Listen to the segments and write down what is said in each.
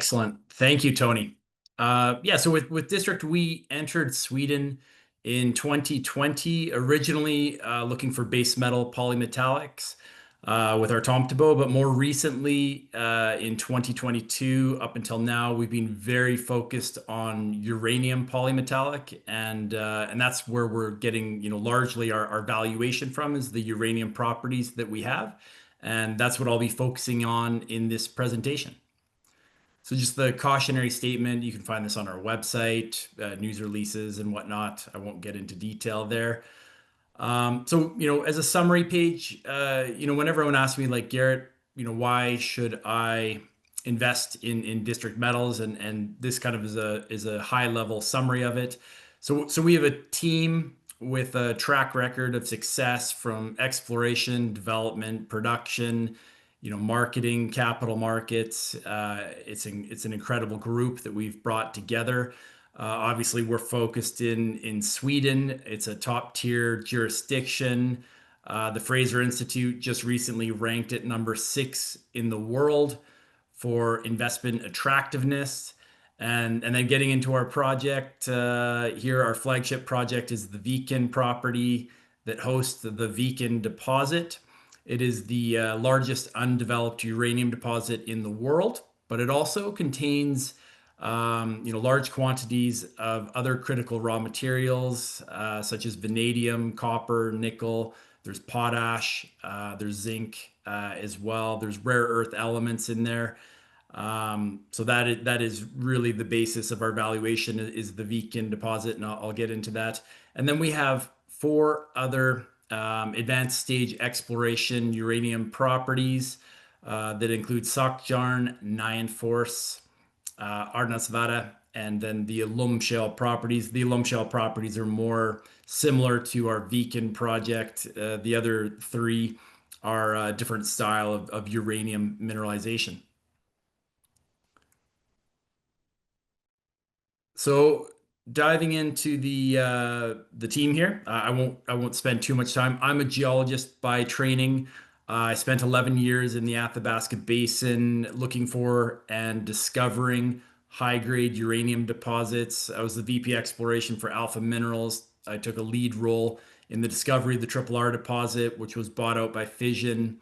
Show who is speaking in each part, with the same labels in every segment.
Speaker 1: Excellent. Thank you, Tony. Yeah, so with District, we entered Sweden in 2020, originally looking for base metal polymetallics with our Tomtebo, but more recently in 2022 up until now, we've been very focused on uranium polymetallic, and that's where we're getting largely our valuation from is the uranium properties that we have, and that's what I'll be focusing on in this presentation. So just the cautionary statement, you can find this on our website, news releases and whatnot. I won't get into detail there. As a summary page, when everyone asks me like, Garrett, why should I invest in District Metals? And this kind of is a high level summary of it. So we have a team with a track record of success from exploration, development, production, marketing, capital markets. It's an incredible group that we've brought together. Obviously, we're focused in Sweden. It's a top tier jurisdiction. The Fraser Institute just recently ranked it number 6 in the world for investment attractiveness. And then getting into our project here, our flagship project is the Viken Property that hosts the Viken Deposit. It is the largest undeveloped uranium deposit in the world, but it also contains large quantities of other critical raw materials such as vanadium, copper, nickel. There's potash, there's zinc as well. There's rare earth elements in there. So that is really the basis of our valuation is the Viken deposit, and I'll get into that. And then we have 4 other advanced stage exploration uranium properties that include Sockjarn, Nianfors, Ardnasvarre, and then the alum shale properties. The alum shale properties are more similar to our Viken project. The other 3 are a different style of uranium mineralization. So diving into the team here, I won't spend too much time. I'm a geologist by training. I spent 11 years in the Athabasca Basin looking for and discovering high-grade uranium deposits. I was the VP exploration for Alpha Minerals. I took a lead role in the discovery of the Triple R deposit, which was bought out by Fission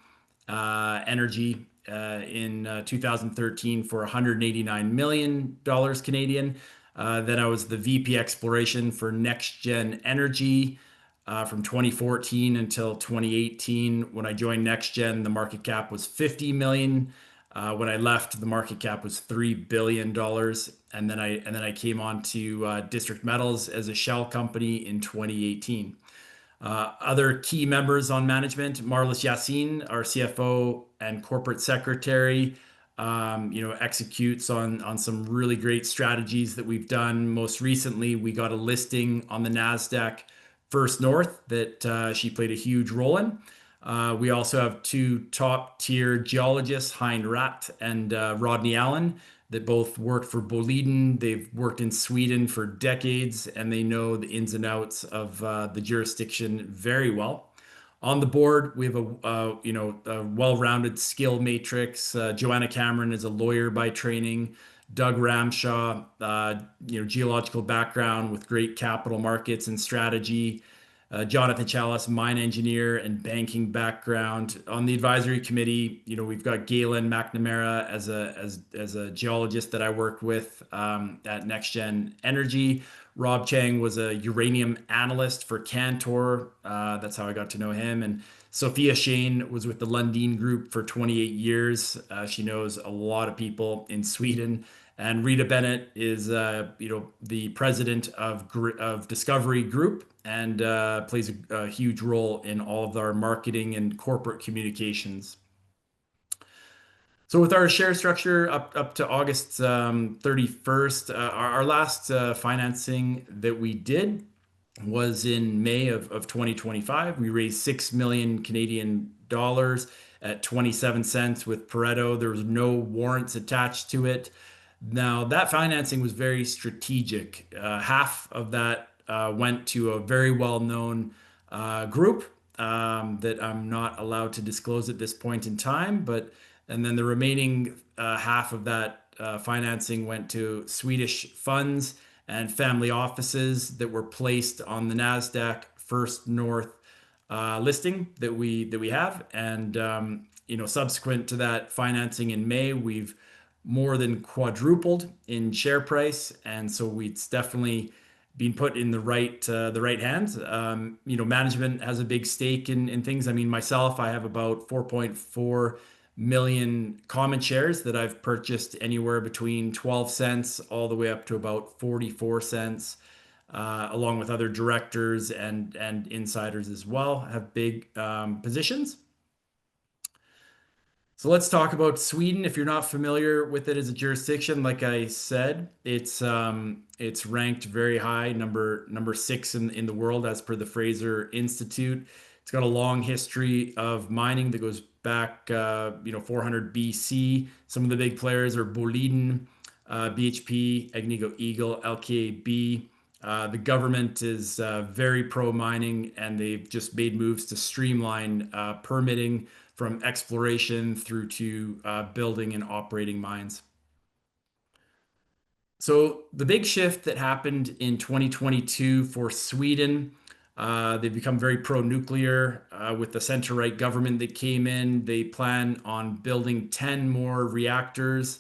Speaker 1: Energy in 2013 for $189 million Canadian. Then I was the VP exploration for Next Gen Energy from 2014 until 2018. When I joined Next Gen, the market cap was 50 million. When I left, the market cap was $3 billion, and then I came on to District Metals as a shell company in 2018. Other key members on management, Marlis Yassin, our CFO and corporate secretary, executes on some really great strategies that we've done. Most recently, we got a listing on the NASDAQ First North that she played a huge role in. We also have 2 top tier geologists, Hein Ratt and Rodney Allen, that both worked for Boliden. They've worked in Sweden for decades, and they know the ins and outs of the jurisdiction very well. On the board, we have a well-rounded skill matrix. Joanna Cameron is a lawyer by training. Doug Ramshaw, geological background with great capital markets and strategy. Jonathan Chalice, mine engineer and banking background. On the advisory committee, we've got Galen McNamara as a geologist that I worked with at Next Gen Energy. Rob Chang was a uranium analyst for Cantor. That's how I got to know him. And Sophia Shane was with the Lundin Group for 28 years. She knows a lot of people in Sweden. And Rita Bennett is, the president of Discovery Group and plays a huge role in all of our marketing and corporate communications. So with our share structure up to August 31st, our last financing that we did was in May of 2025. We raised 6 million Canadian dollars at 27 cents with Pareto. There was no warrants attached to it. Now, that financing was very strategic. Half of that went to a very well-known group that I'm not allowed to disclose at this point in time, and then the remaining half of that financing went to Swedish funds and family offices that were placed on the Nasdaq First North listing that we have. And subsequent to that financing in May, we've more than quadrupled in share price, and so it's definitely been put in the right hands. Management has a big stake in things. I mean, myself, I have about 4.4 million common shares that I've purchased anywhere between 12 cents all the way up to about 44 cents, along with other directors and insiders as well, have big positions. So let's talk about Sweden. If you're not familiar with it as a jurisdiction, like I said, it's ranked very high, number six in the world as per the Fraser Institute. It's got a long history of mining that goes back 400 BC. Some of the big players are Boliden, BHP, Agnico Eagle, LKAB. The government is very pro mining, and they've just made moves to streamline permitting from exploration through to building and operating mines. So the big shift that happened in 2022 for Sweden, they've become very pro-nuclear with the center-right government that came in. They plan on building 10 more reactors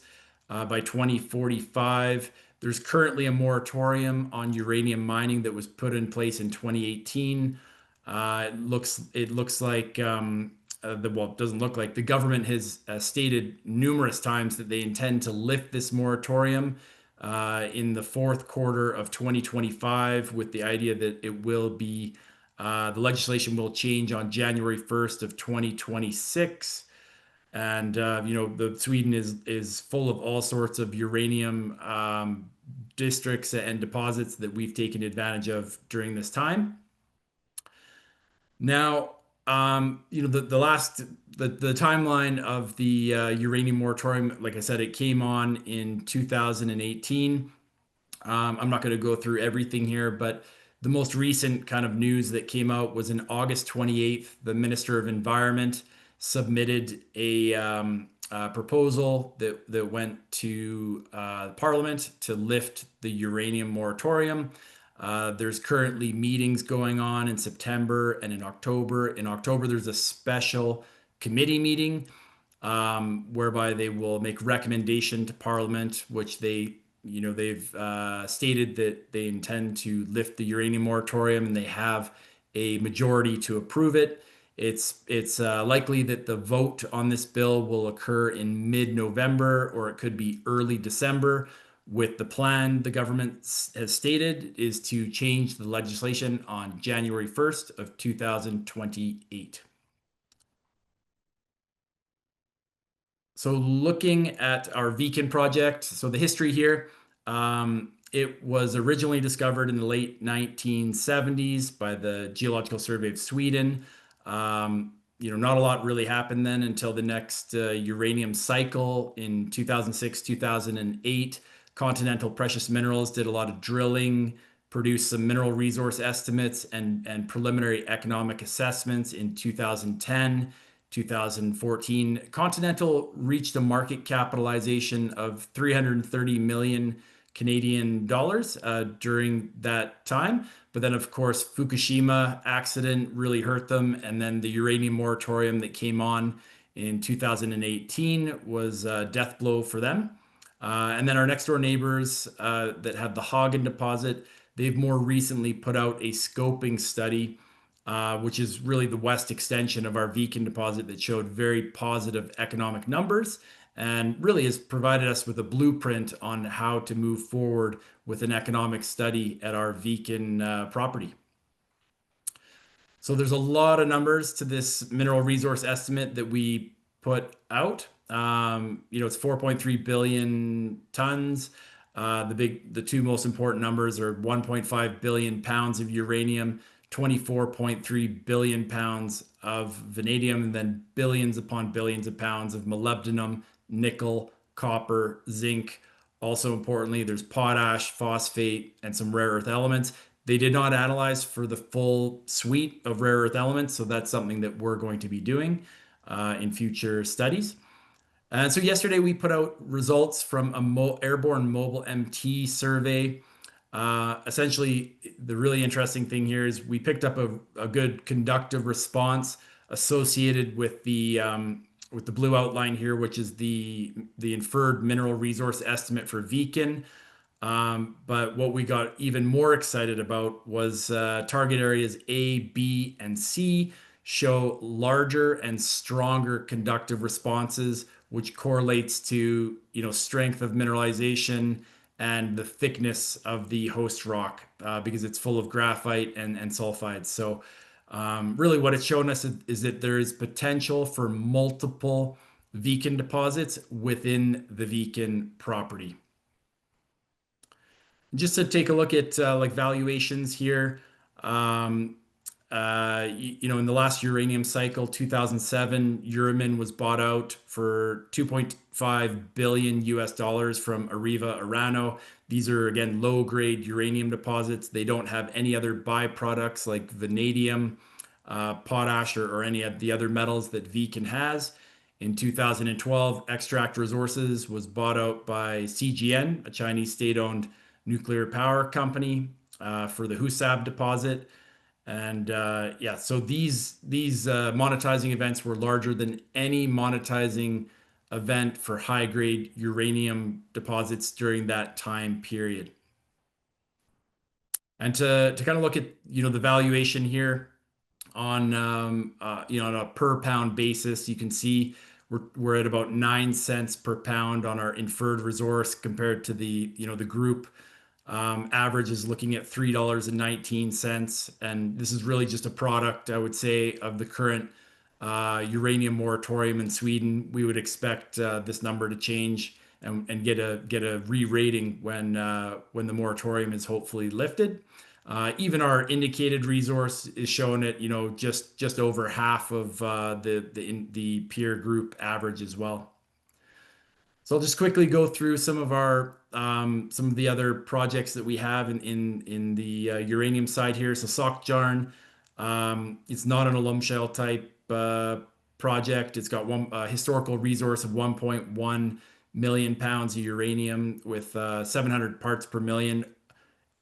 Speaker 1: by 2045. There's currently a moratorium on uranium mining that was put in place in 2018. It looks like well, it doesn't look like the government has stated numerous times that they intend to lift this moratorium in the fourth quarter of 2025, with the idea that the legislation will change on January 1st of 2026. And the Sweden is full of all sorts of uranium districts and deposits that we've taken advantage of during this time. Now, the timeline of the uranium moratorium, like I said, it came on in 2018. I'm not going to go through everything here, but the most recent kind of news that came out was in August 28th, the Minister of Environment submitted a proposal that went to Parliament to lift the uranium moratorium. There's currently meetings going on in September and in October. In October, there's a special committee meeting whereby they will make recommendation to Parliament, which they've stated that they intend to lift the uranium moratorium, and they have a majority to approve it. It's likely that the vote on this bill will occur in mid-November, or it could be early December, with the plan the government has stated is to change the legislation on January 1st of 2028. So looking at our Viken project, so the history here, it was originally discovered in the late 1970s by the Geological Survey of Sweden. Not a lot really happened then until the next uranium cycle in 2006, 2008. Continental Precious Minerals did a lot of drilling, produced some mineral resource estimates and preliminary economic assessments in 2010, 2014. Continental reached a market capitalization of 330 million Canadian dollars during that time. But then, of course, Fukushima accident really hurt them. And then the uranium moratorium that came on in 2018 was a death blow for them. And then our next door neighbors that have the Hagen deposit, they've more recently put out a scoping study, which is really the west extension of our Viken deposit, that showed very positive economic numbers and really has provided us with a blueprint on how to move forward with an economic study at our Viken property. So there's a lot of numbers to this mineral resource estimate that we put out. It's 4.3 billion tons. The two most important numbers are 1.5 billion pounds of uranium, 24.3 billion pounds of vanadium, and then billions upon billions of pounds of molybdenum, nickel, copper, zinc. Also importantly, there's potash, phosphate, and some rare earth elements. They did not analyze for the full suite of rare earth elements, so that's something that we're going to be doing in future studies. And so yesterday we put out results from a airborne mobile MT survey. Essentially, the really interesting thing here is we picked up a good conductive response associated with the blue outline here, which is the inferred mineral resource estimate for Viken. But what we got even more excited about was target areas A, B, and C show larger and stronger conductive responses, which correlates to, strength of mineralization and the thickness of the host rock because it's full of graphite and sulfides. So really what it's shown us is that there is potential for multiple Viken deposits within the Viken property. Just to take a look at like valuations here, um, in the last uranium cycle, 2007, Uramin was bought out for 2.5 billion US dollars from Areva Arano. These are again low-grade uranium deposits. They don't have any other byproducts like vanadium, potash, or any of the other metals that Viken has. In 2012, Extract Resources was bought out by CGN, a Chinese state-owned nuclear power company, for the Husab deposit. And yeah, so these monetizing events were larger than any monetizing event for high grade uranium deposits during that time period. And to kind of look at the valuation here on a per pound basis, you can see we're at about 9 cents per pound on our inferred resource compared to the group average is looking at $3.19. And this is really just a product, I would say, of the current uranium moratorium in Sweden. We would expect this number to change and get a re-rating when the moratorium is hopefully lifted. Even our indicated resource is showing it, just over half of the peer group average as well. So I'll just quickly go through some of the other projects that we have in the uranium side here. So Sockjarn, it's not an alum shale type project. It's got one historical resource of 1.1 million pounds of uranium with 700 parts per million.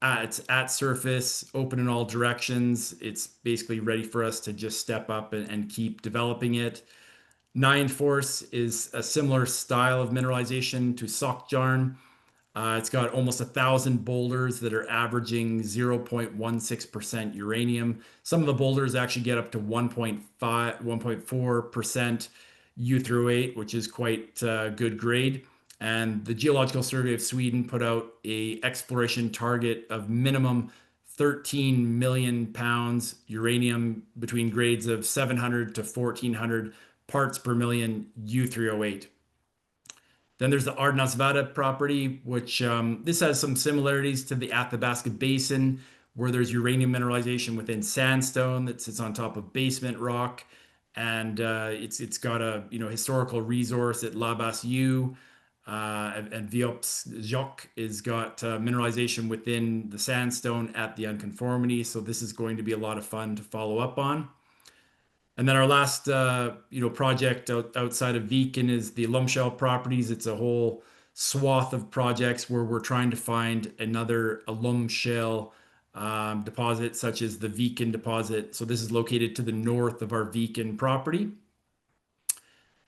Speaker 1: It's at surface, open in all directions. It's basically ready for us to just step up and keep developing it. Nine Force is a similar style of mineralization to Sockjarn. It's got almost 1,000 boulders that are averaging 0.16% uranium. Some of the boulders actually get up to 1.5, 1.4% U3O8, which is quite good grade. And the Geological Survey of Sweden put out a exploration target of minimum 13 million pounds uranium between grades of 700 to 1,400 parts per million U3O8. Then there's the Ardnasvarre property, which this has some similarities to the Athabasca Basin, where there's uranium mineralization within sandstone that sits on top of basement rock, and it's got a historical resource at Labas U, and Viopsjok is got mineralization within the sandstone at the unconformity. So this is going to be a lot of fun to follow up on. And then our last, project outside of Viken is the alum shale properties. It's a whole swath of projects where we're trying to find another alum shale deposit, such as the Viken deposit. So this is located to the north of our Viken property.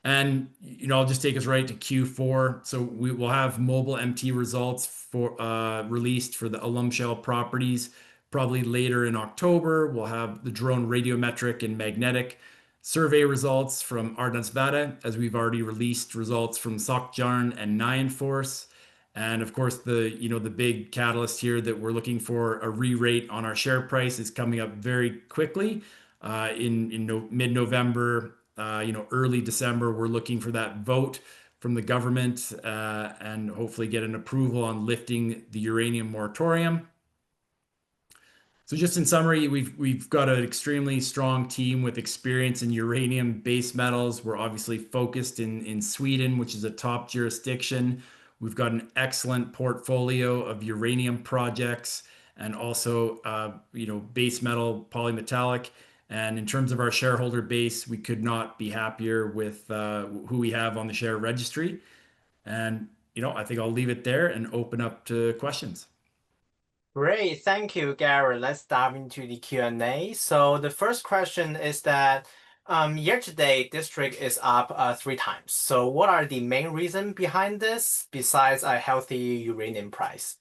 Speaker 1: And I'll just take us right to Q4. So we will have mobile MT results for released for the alum shale properties. Probably later in October, we'll have the drone radiometric and magnetic survey results from Ardnasvarre, as we've already released results from Sockjarn and Nianforce. And of course, the big catalyst here that we're looking for a re-rate on our share price is coming up very quickly in mid-November, early December. We're looking for that vote from the government and hopefully get an approval on lifting the uranium moratorium. So just in summary, we've got an extremely strong team with experience in uranium base metals. We're obviously focused in Sweden, which is a top jurisdiction. We've got an excellent portfolio of uranium projects and also base metal polymetallic. And in terms of our shareholder base, we could not be happier with who we have on the share registry. And, I think I'll leave it there and open up to questions.
Speaker 2: Great, thank you, Gary. Let's dive into the Q&A. So the first question is that year to date, district is up 3 times. So what are the main reasons behind this besides a healthy uranium price?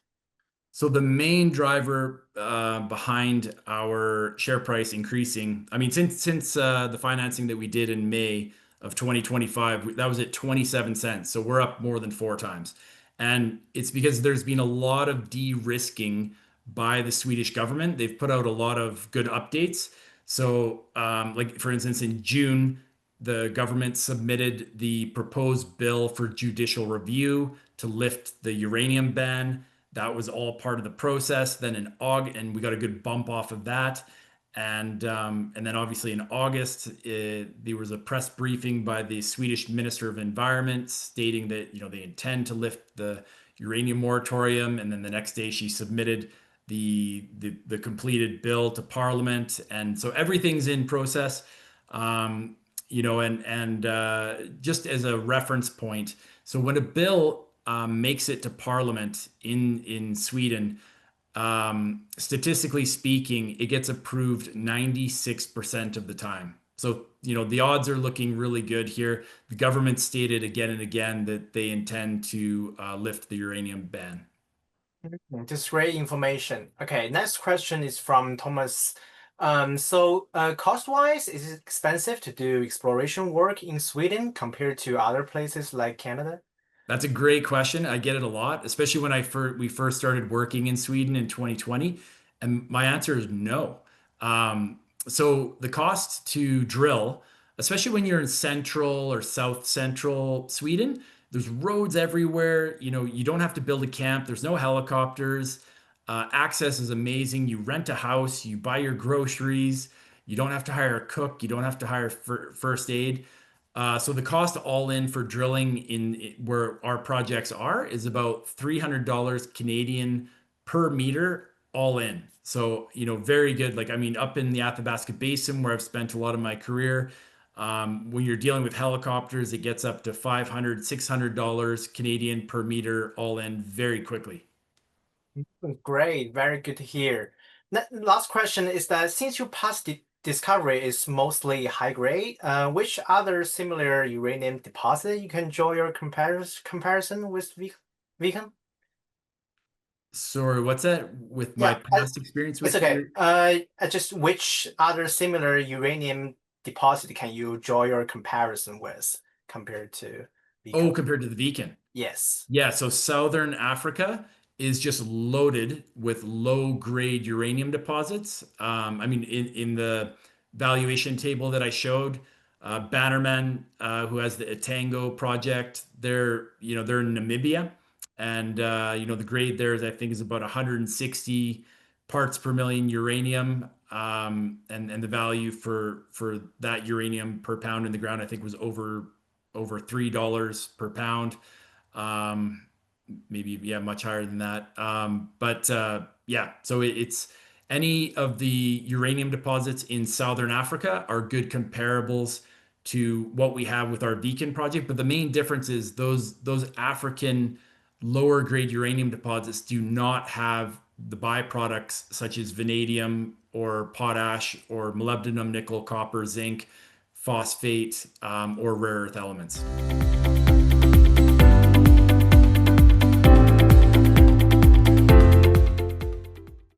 Speaker 1: So the main driver behind our share price increasing, I mean, since the financing that we did in May of 2025, that was at 27 cents. So we're up more than 4 times. And it's because there's been a lot of de-risking by the Swedish government. They've put out a lot of good updates. So, like for instance, in June, the government submitted the proposed bill for judicial review to lift the uranium ban. That was all part of the process. Then in August, and we got a good bump off of that. And then obviously in August, there was a press briefing by the Swedish Minister of Environment stating that they intend to lift the uranium moratorium. And then the next day she submitted the completed bill to Parliament, and so everything's in process. And just as a reference point, so when a bill makes it to Parliament in Sweden, statistically speaking, it gets approved 96% of the time. So, the odds are looking really good here. The government stated again and again that they intend to lift the uranium ban.
Speaker 2: Just great information. Okay, next question is from Thomas. Cost-wise, is it expensive to do exploration work in Sweden compared to other places like Canada?
Speaker 1: That's a great question. I get it a lot, especially when we first started working in Sweden in 2020. And my answer is no. So the cost to drill, especially when you're in central or south central Sweden, there's roads everywhere. You don't have to build a camp. There's no helicopters. Access is amazing. You rent a house, you buy your groceries. You don't have to hire a cook. You don't have to hire first aid. So the cost all in for drilling where our projects are is about $300 Canadian per meter all in. So, very good. Like, I mean, up in the Athabasca Basin where I've spent a lot of my career, when you're dealing with helicopters, it gets up to $500, $600 Canadian per meter all in very quickly.
Speaker 2: Great, very good to hear. Last question is that since your past discovery is mostly high grade, which other similar uranium deposit you can draw your comparison with Viken?
Speaker 1: Sorry, what's that? With my
Speaker 2: Yeah,
Speaker 1: past experience
Speaker 2: it's
Speaker 1: with
Speaker 2: okay.
Speaker 1: your
Speaker 2: Just which other similar uranium deposit can you draw your comparison with compared to
Speaker 1: Oh,
Speaker 2: Viken?
Speaker 1: compared to the Viken.
Speaker 2: Yes.
Speaker 1: Yeah, so Southern Africa is just loaded with low grade uranium deposits. I mean, in the valuation table that I showed, Bannerman, who has the Etango project, they're in Namibia, and the grade there is I think is about 160 parts per million uranium, and the value for that uranium per pound in the ground I think was over $3 per pound. Um, Maybe yeah, much higher than that. But yeah, so it's any of the uranium deposits in Southern Africa are good comparables to what we have with our Viken project. But the main difference is those African lower grade uranium deposits do not have the byproducts such as vanadium or potash or molybdenum, nickel, copper, zinc, phosphate, or rare earth elements.